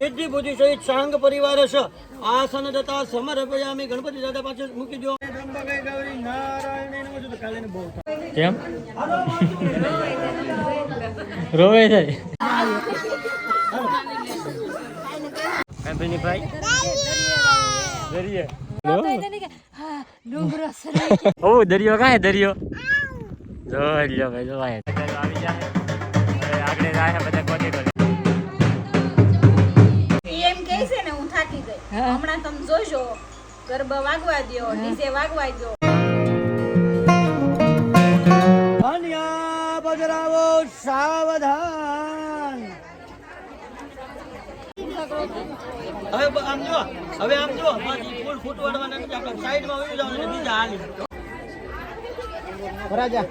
સિદ્ધિ બુદ્ધિ સહિત સાંગ પરિવાર છે આસન દતા સમર્પયામિ ગણપતિ દાદા પાસે મૂકી દો ત્રંબકે ગૌરી નારાયણ નમઃ તો કાલે ને બહુ કેમ રોવે છે કંપની ભાઈ દરિયો ઓ દરિયો કાય દરિયો જો લ્યો ભાઈ જો આવી જાય હવે આગળ જાય બધા કોને કરે એમ કહે છે ને હું થાકી ગઈ હમણાં તમે જોજો ગરબા વાગવા દો ડીજે વાગવા દો અન્યા બજરાવો સાવધાન હવે આમ જો બાકી ફૂલ ફૂટવાડવાના નથી આપણે સાઈડમાં વહી જવાનું અને બીજા હાલી રાજા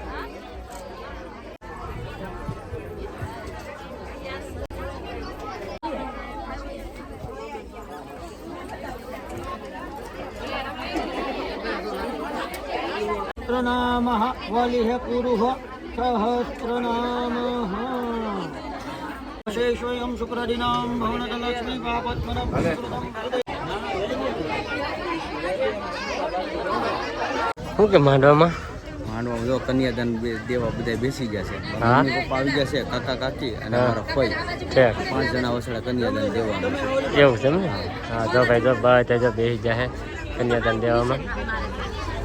સહસ્રનામઃ વલિહ પુરુષ સહસ્રનામઃ શેષોયમ શુક્રદિનામ ભવનતલક્ષ્મી પાપત્મનમ શું કે માંડવામાં જો કન્યાદાન દેવા બધા બેસી ગયા છે મમ્મી પપ્પા આવી ગયા છે કાકા કાકી અને અમારા ફઈ 5 જણા વસડા કન્યાદાન દેવાનું છે એવું છે ને હા જો ભાઈ જો બધા જો બેસી જાય કન્યાદાન દેવામાં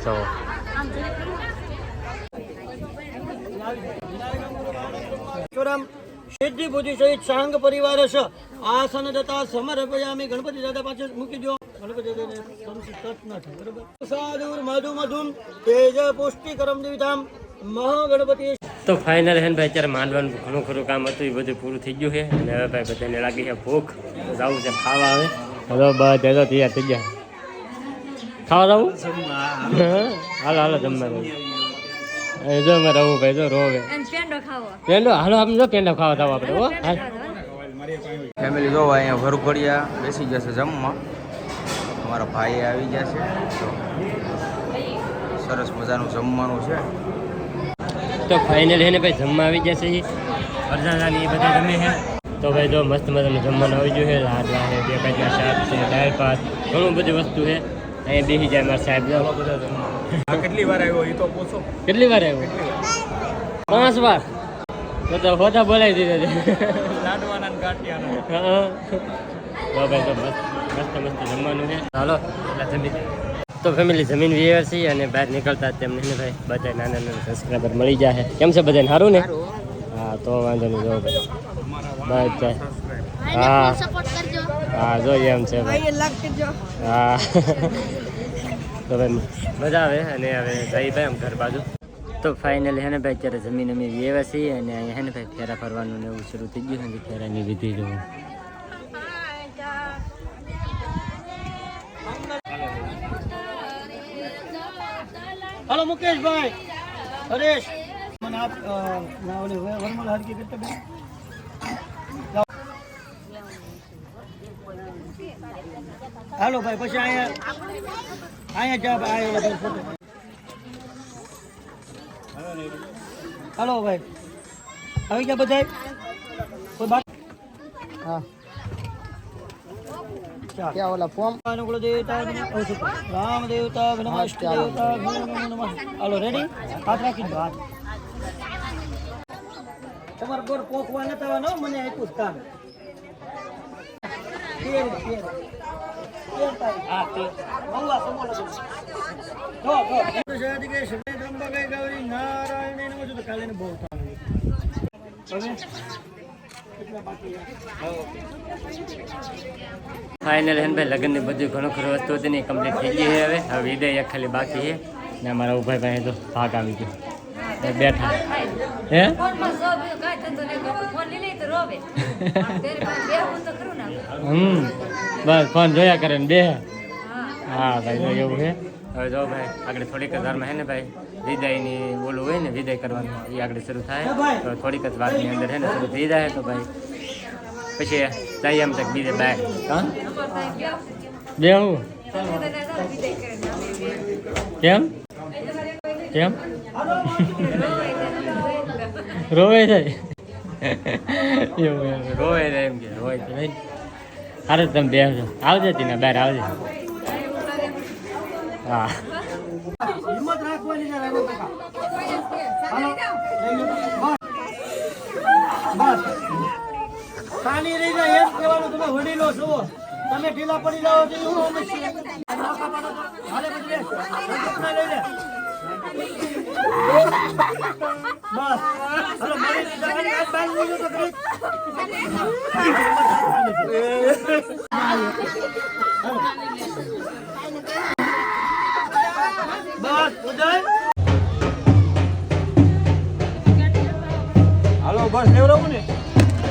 તો સિદ્ધિ બુદ્ધિ સહિત સાંગ પરિવાર છે આસન દતા સમર્પયામિ ગણપતિ દાદા પાસે મૂકી દો ગણપતિ દાદા બરોબર સાદુર મધુ મધુમ તેજ પુષ્ટિકરમ દિવિધામ મહાગણપતિ તો ફાઇનલ હે ને ભાઈ અત્યારે માંડવાનું ઘણું ખરું કામ હતું એ બધું પૂરું થઈ ગયું છે અને હવે ભાઈ બધાને લાગી છે ભૂખ જવું છે ખાવા આવે હલો બધા તો તૈયાર થઈ ગયા ખાવા જવું હાલો હાલો જમવા જવું જો મેં રહું ભાઈ જો રોવે પેંડો હાલો આમ જો પેંડો ખાવા જાવ આપણે હો ફેમિલી જો અહીંયા વરઘોડિયા બેસી જશે જમવા અમારા ભાઈ આવી ગયા છે તો સરસ મજાનું જમવાનું છે તો ફાઇનલ હે ને ભાઈ જમવા આવી ગયા છે અરજાદાની એ બધા જમે છે તો ભાઈ જો મસ્ત મજાનું જમવાનું આવી ગયું છે લાડવા છે બે કાચા શાક છે દાળ ભાત ઘણું બધી વસ્તુ છે અહીંયા બેસી જાય મારા સાહેબ કેટલી વાર આવ્યો એ તો પૂછો કેટલી વાર આવ્યો 5 વાર તો હોતા બોલાવી દીધા છે લાડવાના ગાંઠિયાના હા તો ભાઈ તો મસ્ત મસ્ત જમવાનું છે હાલો એટલે જમી તો ફેમિલી જમીન વ્યવહાર છે અને બહાર નીકળતા તેમને ને ભાઈ બધા નાના નાના સબસ્ક્રાઈબર મળી જાય કેમ છે બધાને સારું ને હા તો વાંધો નહીં જો ભાઈ બધા હા હા જોઈએ એમ છે હા તો ભાઈ મજા આવે અને હવે જઈ ભાઈ આમ ઘર બાજુ તો ફાઇનલી હે ને ભાઈ અત્યારે જમીન અમે વ્યવહાર છીએ અને અહીંયા હે ને ભાઈ ફેરા ફરવાનું ને એવું શરૂ થઈ ગયું છે ફેરાની વિધિ જોવું हेलो मुकेश भाई हरेश મને આપ ના ઓલે વરમાળ હરકી કરતા બે હાલો ભાઈ પછી અહીંયા જા ભાઈ ઓલા ફોટો હાલો ભાઈ આવી ગયા બધા કોઈ બાત હા क्या वाला फॉर्म अनुकूल देवता राम देवता नमस्ते देवता नमः हेलो रेडी हाथ રાખી દો હાથ તમાર બોર પોખવા નતા નો મને આપ્યું કામ કેર હા તે મંગવા સમોલો જો શાદી કે શબ્દ ત્રંબકે ગૌરી નારાયણ નમઃ તો કાલે ને બહુ કામ હવે ફાઇનલ હે ભાઈ લગ્ન ની બધી ઘણું ખરું વસ્તુ હતી ને કમ્પ્લીટ થઈ ગઈ છે હવે વિદાય એક ખાલી બાકી છે ને અમારા ઉભાઈ ભાઈ તો ભાગ આવી ગયો બેઠા હે બસ ફોન જોયા કરે ને બે હા ભાઈ જો એવું છે હવે જો ભાઈ આગળ થોડીક જ વારમાં હે ને ભાઈ વિદાયની બોલું હોય ને વિદાય કરવાનું એ આગળ શરૂ થાય તો થોડીક જ વારની અંદર હે ને શરૂ થઈ જાય તો ભાઈ પછી જઈએ એમ તક બીજે બાય હા બે હું કેમ કેમ રોવે જાય એવું રોવે જાય એમ કે રોય તો નહીં હારે તમે બેસજો, આવજે તીના બહાર આવજે. હા હિંમત રાખવાની છે રાઘવ કાકા. હાલો, લઈ લો. બસ શાની રહી જાય એમ કહેવાનું. તમે વડીલો છો, તમે ઢીલા પડી જાઓ તો એવું અમે છીએ. હાલે પછી લે. રજતના લઈ લે. બસ હાલો મળી જવાની વાત બાર લઈ લો તો ખરી. બસ ઉદય હાલો બસ લેવડાવું ને.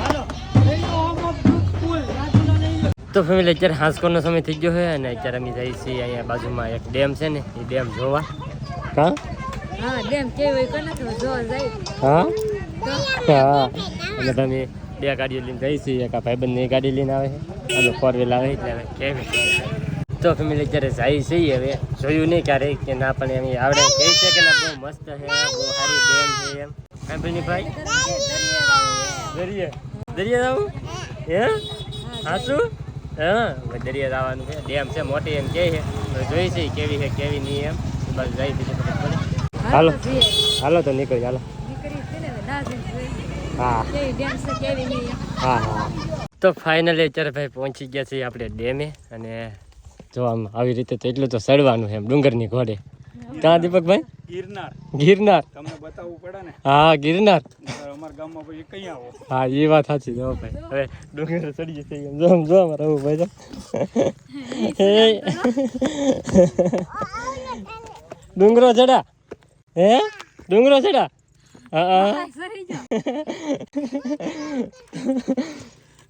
હાલો લઈ લો હોમ ઓફ સ્કૂલ રાજુલા લઈ લો. તો ફેમિલી અત્યારે હાંસકોનો સમય થઈ ગયો છે અને અત્યારે અમે જઈએ છીએ અહીંયા બાજુમાં એક ડેમ છે ને એ ડેમ જોવા. હા હા ડેમ કેવી કોને તો જોવા જાય. હા હા અને તમે બે ગાડીઓ લઈને જઈએ છીએ. એક આ ભાઈબંધની ગાડી લઈને આવે છે અને 4 વ્હીલ આવે એટલે હવે કેવી. તો ફેમિલી અત્યારે જાય છીએ. હવે જોયું નહીં ક્યારેય કે ના પણ એમ આવડે કહે છે કે ના બહુ મસ્ત છે, બહુ સારી ડેમ છે એમ. કાંઈ ભાઈ દરિયા દરિયા જવું હે હા શું હા દરિયા જવાનું છે. ડેમ છે મોટી એમ કહે છે. જોઈ છે કેવી છે કેવી નહીં એમ બસ જઈ બીજું ખબર પડે. હાલો હાલો તો નીકળી ચાલો. હા હા હા તો ફાઇનલી અત્યારે ભાઈ પહોંચી ગયા છીએ આપણે ડેમે. અને જો આમ આવી રીતે તો એટલું તો ચડવાનું છે એમ ડુંગરની ઘોડે. ક્યાં દીપકભાઈ? ગિરનાર ગિરનાર. તમને બતાવવું પડે ને. હા ગિરનાર. અમારા ગામમાં પછી કઈ આવો. હા એ વાત સાચી. જો ભાઈ હવે ડુંગર ચડી જશે એમ. જો જો અમારા આવું ભાઈ ડુંગરો ચડા હે ડુંગરો ચડા. હા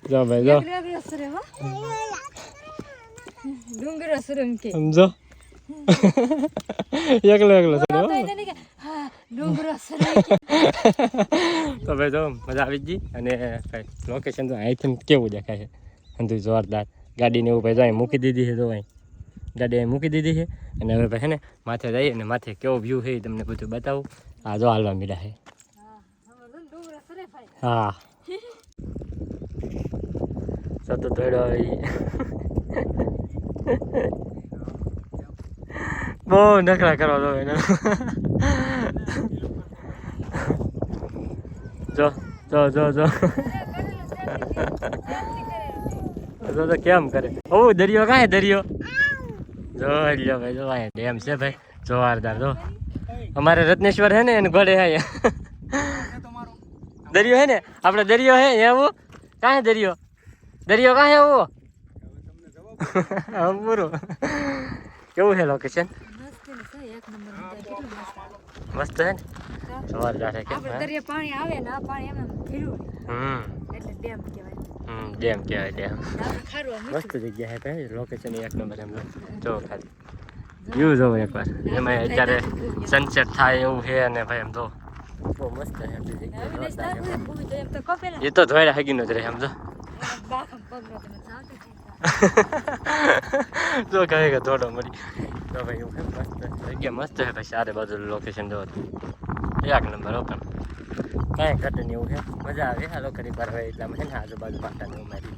જો ભાઈ જો ડુંગરો સુરમ કે સમજો એકલો એકલો ચડ્યો. ડુંગરો તો ભાઈ જો મજા આવી ગઈ. અને ભાઈ લોકેશન તો અહીંથી કેવું દેખાય છે અંધું જોરદાર. ગાડીને એવું ભાઈ જો અહીં મૂકી દીધી છે. જો અહીં ગાડી અહીં મૂકી દીધી છે. અને હવે ભાઈ છે ને માથે જઈએ અને માથે કેવો વ્યૂ છે એ તમને બધું બતાવું. આ જો હાલવા મીડા છે. હા સતત ધોડો બહુ નખરા કરવા દો એને. જો જો જો જો તો કેમ કરે. ઓ દરિયો કાંઈ દરિયો જો લ્યો ભાઈ. જો અહીંયા ડેમ છે ભાઈ જોરદાર. જો અમારે રત્નેશ્વર છે ને એને ઘોડે અહીંયા દરિયો હે ને આપણે દરિયો હે એવું કાંઈ દરિયો દરિયો કાંઈ એવો પૂરું. કેવું છે લોકેશન? મસ્ત છે ને જોરદાર છે. કેમ પાણી આવે ને પાણી એમ ઘીરું એટલે ડેમ કહેવાય. ડેમ કહેવાય ડેમ. મસ્ત જગ્યા છે ભાઈ. લોકેશન એક નંબર એમ જો ખાલી વ્યૂ જોવો એકવાર. એમાં અત્યારે સનસેટ થાય એવું છે. અને ભાઈ એમ તો બહુ મસ્ત છે જગ્યા. એ તો ધોયડા હગીનો જ રહે એમ જો. જો કહે કે થોડો મળી તો ભાઈ એવું મસ્ત જગ્યા મસ્ત છે ભાઈ. સારે બાજુ લોકેશન જો એક નંબર ઓપન કાંઈ ઘટે નહીં એવું છે. મજા આવે હાલો ઘણી વાર હોય એટલામાં છે ને આજુબાજુ પાટાને ઉમારી.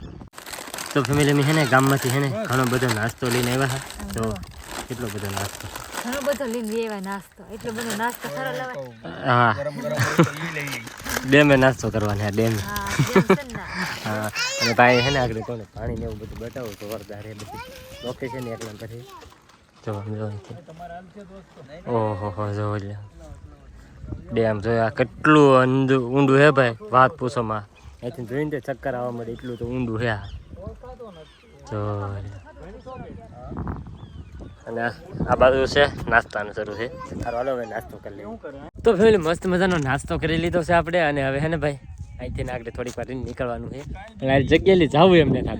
તો ફેમિલી મેં છે ને ગામમાંથી છે ને ઘણો બધો નાસ્તો લઈને આવ્યા હતા. તો કેટલો બધો નાસ્તો ઘણો બધો લઈને આવ્યા નાસ્તો. એટલો બધો નાસ્તો સારો લેવાય. હા ડેમે નાસ્તો કરવાનો હા ડેમે. હા અને ભાઈ છે ને આગળ કોને પાણી ને એવું બધું બતાવું તો જોરદાર એ બધી લોકેશન એક નંબર છે. જો ઓહો હો જો ડેમ જોયા કેટલું ઊંડું હે ભાઈ વાત પૂછોમાં. અહીંથી જોઈને તો ચક્કર આવવા મળે એટલું તો ઊંડું હે. જો અને આ બાજુ છે નાસ્તાનું શરૂ છે. સારું હાલો હવે નાસ્તો કરી લઈએ. તો ફેમિલી મસ્ત મજાનો નાસ્તો કરી લીધો છે આપણે. અને હવે હે ને ભાઈ અહીંથી આગળ થોડીક વાર નીકળવાનું છે. અને આ જગ્યાએ જવું એમને થતું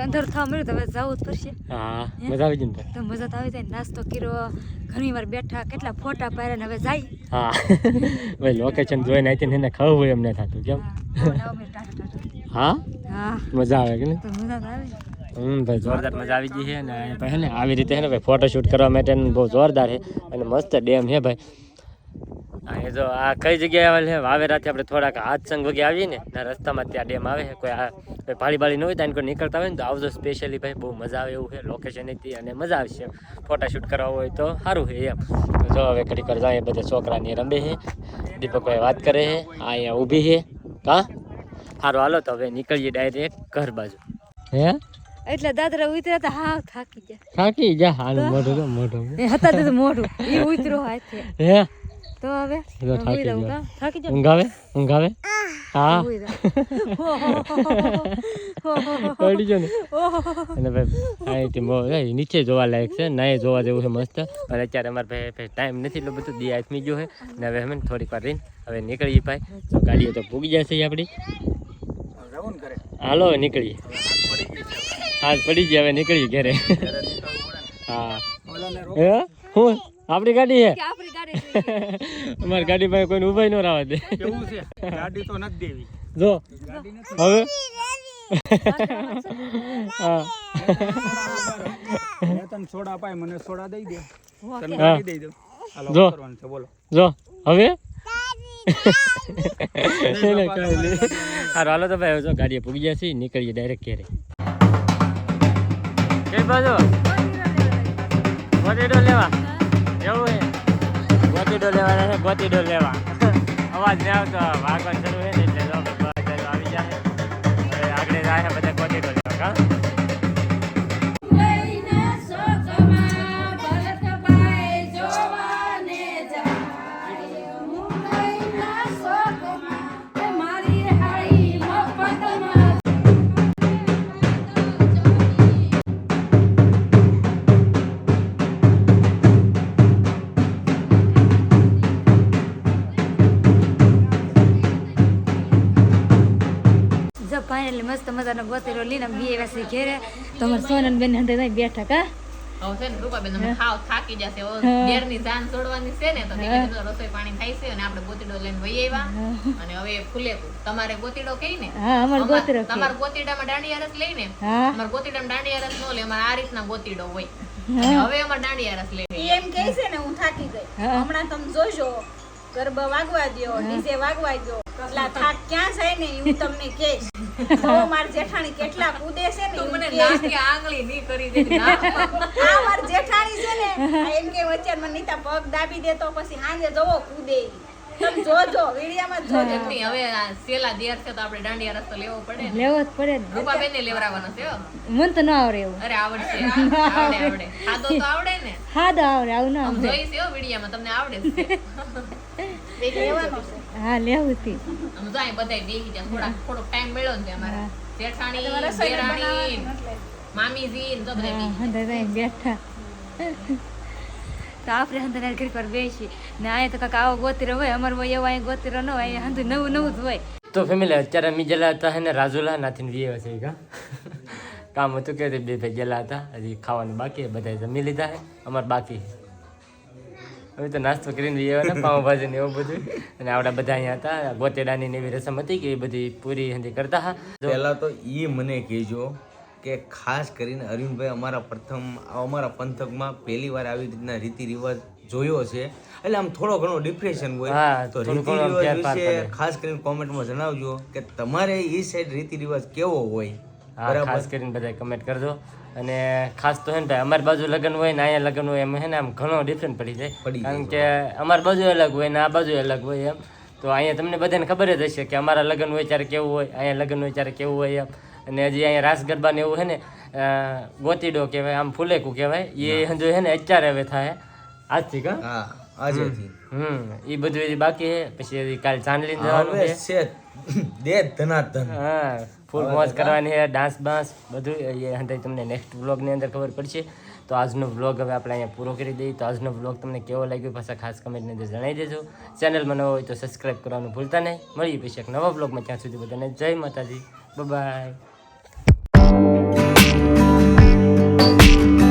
અંદર થવા મળ્યું તો હવે જવું જ પડશે. હા મજા આવી જાય તો મજા તો આવી જાય. નાસ્તો કર્યો ઘણી વાર બેઠા કેટલા ફોટા પાડ્યા ને હવે જાય. હા ભાઈ લોકેશન જોઈને અહીંથી એને ખાવું હોય એમને થતું કેમ. હા હા મજા આવે કે ને. તો મજા તો આવે. ભાઈ જોરદાર મજા આવી ગઈ છે. અને ભાઈ ને આવી રીતે છે ને ભાઈ ફોટોશૂટ કરવા માટે બહુ જોરદાર છે. અને મસ્ત ડેમ છે ભાઈ. હા એ જો આ કઈ જગ્યાએ આવેલ છે વાવેરાથી આપણે થોડાક હાથસંગ વગે આવીએ ને ત્યાં રસ્તામાં ત્યાં ડેમ આવે છે કોઈ ભાડી બાળી ન હોય ત્યાં કોઈ નીકળતા હોય ને તો આવજો સ્પેશિયલી ભાઈ બહુ મજા આવે એવું છે લોકેશન હતી અને મજા આવશે ફોટાશૂટ કરવા હોય તો સારું છે એમ જો હવે ઘડી કર જાય બધા છોકરાની રમે છે દીપકભાઈ વાત કરે છે આ અહીંયા ઊભી છે હા સારું હાલો તો હવે નીકળીએ ડાયરેક્ટ ઘર બાજુ હે એટલે દાદરા ઉતર્યા તો હા થાકી જા હાલ મોઢું હતા તો મોઢું એ ઉતરો હાથે હે તો હવે થાકી જાવ ઊંઘ આવે હા પડી જો ને અને ભાઈ અહીંથી નીચે જોવા લાયક છે ના જોવા જેવું છે મસ્ત અને અત્યારે અમારે ભાઈ ટાઈમ નથી એટલું બધું દી આથમી ગયો છે ને હવે અમે થોડીક વાર રહીને હવે નીકળીએ ભાઈ તો ગાડીઓ તો પૂગી જશે આપણી હાલો હવે નીકળીએ હાથ પડી ગયા હવે નીકળીએ ઘરે હા હે હું આપણી ગાડી છે અમારી ગાડી પાસે કોઈને ઉભા ન રહેવા દે કેવું છે ગાડી તો નથી દેવી જો હવે હા તને સોડા પાય મને સોડા દઈ દે તને ગાડી દઈ દઉં હાલો જો કરવાનું છે બોલો જો હવે હાલો તો ભાઈ જો ગાડીએ પૂગી જશે નીકળીએ ડાયરેક્ટ ઘરે કઈ બાજુ ગોતીડો લેવા એવું હે ગોતીડો લેવાના છે ગોતીડો લેવા અવાજ નહીં આવતો વાગવાનું શરૂ છે ને એટલે જો બધા આવી જાય હવે આગળ જાય બધા ગોતીડો લેવા કા ફાઇનલી મસ્ત મજાનો ગોતેલો લઈને બે વાસી ઘેરે તમારે સોનન બેન હંડે બેઠા કા હવે છે ને રૂપાબેન તમે ખાવ થાકી જશે દેરની જાન છોડવાની છે ને તો રસોઈ પાણી થાય છે અને આપણે ગોતીડો લઈને વહી આવ્યા અને હવે ફૂલે તમારે ગોતીડો કઈ ને હા અમાર ગોતરો તમારે ગોતીડામાં દાંડિયા રસ લઈને અમારે ગોતીડામાં દાંડિયા રસ નો લે અમારે આ રીતના ગોતીડો હોય અને હવે અમારે દાંડિયા રસ લે એમ કહે છે ને હું થાકી ગઈ હમણાં તમે જોજો ગરબા વાગવા દો ડીજે વાગવા દો એટલા થાક ક્યાં છે ને હું તમને કહીશ તો માર જેઠાણી કેટલા કૂદે છે ને તું મને નાસ્તી આંગળી ની કરી દે આ માર જેઠાણી છે ને એમ કે વચ્ચે મને નીતા પગ દાબી દે તો પછી હાંજે જોવો કૂદે તમે જોજો વિડિયામાં જોજો નહીં હવે સેલા દેર છે તો આપણે દાંડિયા રસ્તો લેવો પડે લેવો જ પડે રૂપાબેન ને લેવરાવાનો છે મન તો ન આવડે એવું અરે આવડશે આવડે ખાધો તો આવડે ને હા તો આવડે આવું ના આવડે જોઈ છે વિડિયામાં તમને આવડે છે લેવાનો છે હા લેવું હતી આમ જાય બધાય બેહી જાય થોડો ટાઈમ મળ્યો ને અમારા જેઠાણી દેરાણી મામીજી ને તો બધા હંદે બેઠા તો આપણે હંદે ઘર પર બેસી ને અહીંયા તો કાકા આવો ગોતીરો હોય અમાર હોય એવો અહીંયા ગોતીરો ન હોય અહીંયા હંદુ નવું નવું જ હોય તો ફેમિલી અત્યારે અમે ગયેલા હતા હે ને રાજુલા નાથી વીએ છે કામ હતું કે બે ભાઈ ગયેલા હતા હજી ખાવાનું બાકી બધા જમી લીધા હે અમારે બાકી હવે તો નાસ્તો કરીને વીએ ને પાઉંભાજી ને એવું બધું અને આવડા બધા અહીંયા હતા ગોતેડાની ને એવી રસમ હતી કે એ બધી પૂરી હંધી કરતા હા પહેલા તો એ મને કહેજો કે ખાસ કરીને અરવિંદભાઈ અમારા પંથકમાં પહેલી વાર આવી રીતના રીતિ રિવાજ જોયો છે એટલે આમ થોડો ઘણો ડિપ્રેશન હોય તો રીતિ રિવાજ વિશે ખાસ કરીને કોમેન્ટમાં જણાવજો કે તમારે એ સાઈડ રીતિ રિવાજ કેવો હોય હા ખાસ કરીને બધા કમેન્ટ કરજો અને ખાસ તો હે ને ભાઈ અમારી બાજુ લગ્ન હોય ને અહીંયા લગ્ન હોય એમ હે ને આમ ઘણો ડિફરન્ટ પડી જાય કારણ કે અમારી બાજુ અલગ હોય ને આ બાજુ અલગ હોય એમ તો અહીંયા તમને બધાને ખબર જ હશે કે અમારા લગ્ન હોય ત્યારે કેવું હોય અહીંયા લગ્ન હોય ત્યારે કેવું હોય એમ અને હજી અહીંયા રાસ ગરબા ને એવું હે ને ગોતીડો કહેવાય આમ ફૂલેકું કહેવાય એ હજુ હે ને અત્યારે હવે થાય આજથી કા આજેથી એ બધું હજી બાકી છે પછી કાલે ચાંદલી જવાનું છે દે ધનાધન હા ફૂલ મોજ કરવાની છે ડાન્સ બાન્સ બધું એ હંધાઈ તમને નેક્સ્ટ વ્લોગની અંદર ખબર પડશે તો આજનો વ્લોગ હવે આપણે અહીંયા પૂરો કરી દઈએ તો આજનો વ્લોગ તમને કેવો લાગ્યો પાછા ખાસ કમેન્ટની અંદર જણાવી દેજો ચેનલમાં નવો હોય તો સબસ્ક્રાઈબ કરવાનું ભૂલતા નહીં મળીએ પછી એક નવા વ્લોગમાં ત્યાં સુધી બધાને જય માતાજી બાય.